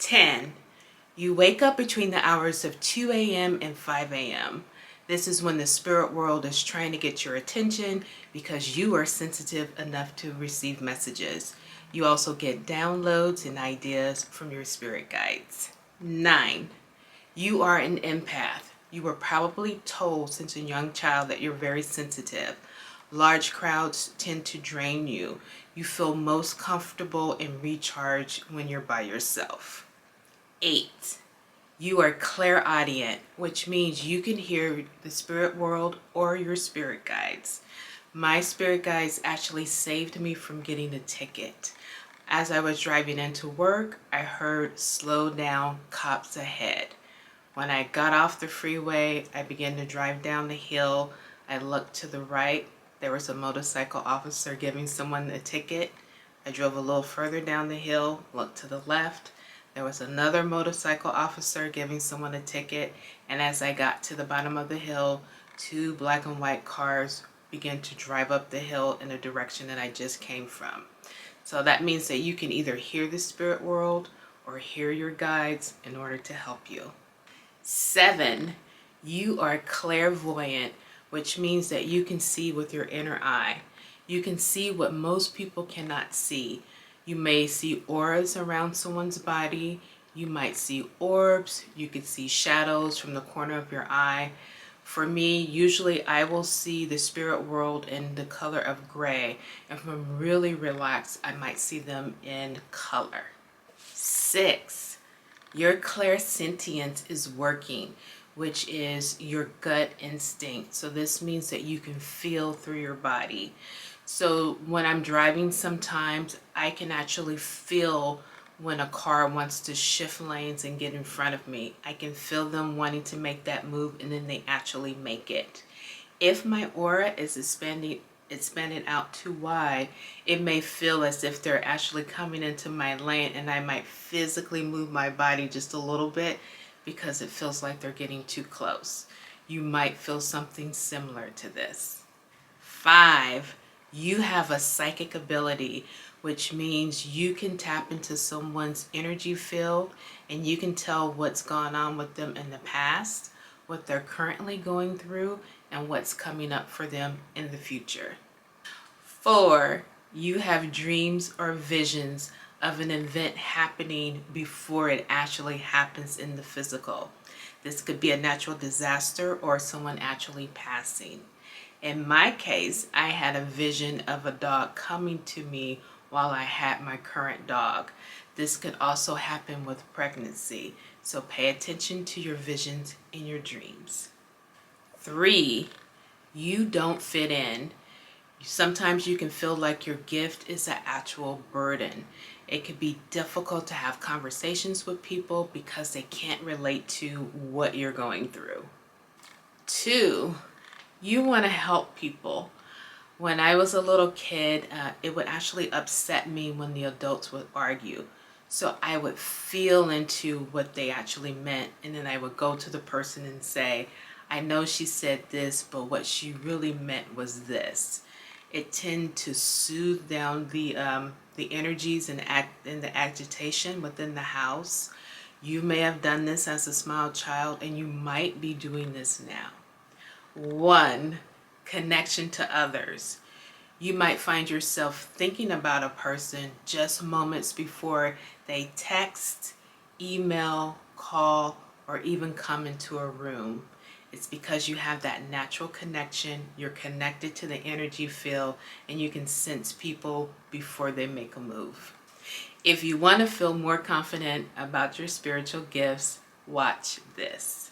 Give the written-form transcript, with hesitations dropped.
10. You wake up between the hours of 2 a.m. and 5 a.m. This is when the spirit world is trying to get your attention because you are sensitive enough to receive messages. You also get downloads and ideas from your spirit guides. 9. You are an empath. You were probably told since a young child that you're very sensitive. Large crowds tend to drain you. You feel most comfortable and recharged when you're by yourself. 8. You are clairaudient, which means you can hear the spirit world or your spirit guides. My spirit guides actually saved me from getting a ticket. As I was driving into work, I heard "slow down, cops ahead." When I got off the freeway, I began to drive down the hill. I looked to the right. There was a motorcycle officer giving someone a ticket. I drove a little further down the hill, looked to the left. There was another motorcycle officer giving someone a ticket. And as I got to the bottom of the hill, 2 black and white cars began to drive up the hill in the direction that I just came from. So that means that you can either hear the spirit world or hear your guides in order to help you. 7. You are clairvoyant, which means that you can see with your inner eye. You can see what most people cannot see. You may see auras around someone's body. You might see orbs. You could see shadows from the corner of your eye. For me, usually I will see the spirit world in the color of gray. And if I'm really relaxed, I might see them in color. 6. Your clairsentience is working, which is your gut instinct. So this means that you can feel through your body. So when I'm driving sometimes, I can actually feel when a car wants to shift lanes and get in front of me. I can feel them wanting to make that move and then they actually make it. If my aura is expanded out too wide, it may feel as if they're actually coming into my lane and I might physically move my body just a little bit because it feels like they're getting too close. You might feel something similar to this. 5. You have a psychic ability, which means you can tap into someone's energy field and you can tell what's gone on with them in the past, what they're currently going through, and what's coming up for them in the future. 4. You have dreams or visions of an event happening before it actually happens in the physical. This could be a natural disaster or someone actually passing. In my case, I had a vision of a dog coming to me while I had my current dog. This could also happen with pregnancy, so pay attention to your visions in your dreams. 3. You don't fit in. Sometimes you can feel like your gift is an actual burden. It could be difficult to have conversations with people because they can't relate to what you're going through. 2. You want to help people. When I was a little kid, it would actually upset me when the adults would argue. So I would feel into what they actually meant, and then I would go to the person and say, I know she said this, but what she really meant was this. It tended to soothe down the energies and the agitation within the house. You may have done this as a small child, and you might be doing this now. 1. Connection to others. You might find yourself thinking about a person just moments before they text, email, call, or even come into a room. It's because you have that natural connection. You're connected to the energy field and you can sense people before they make a move. If you want to feel more confident about your spiritual gifts, watch this.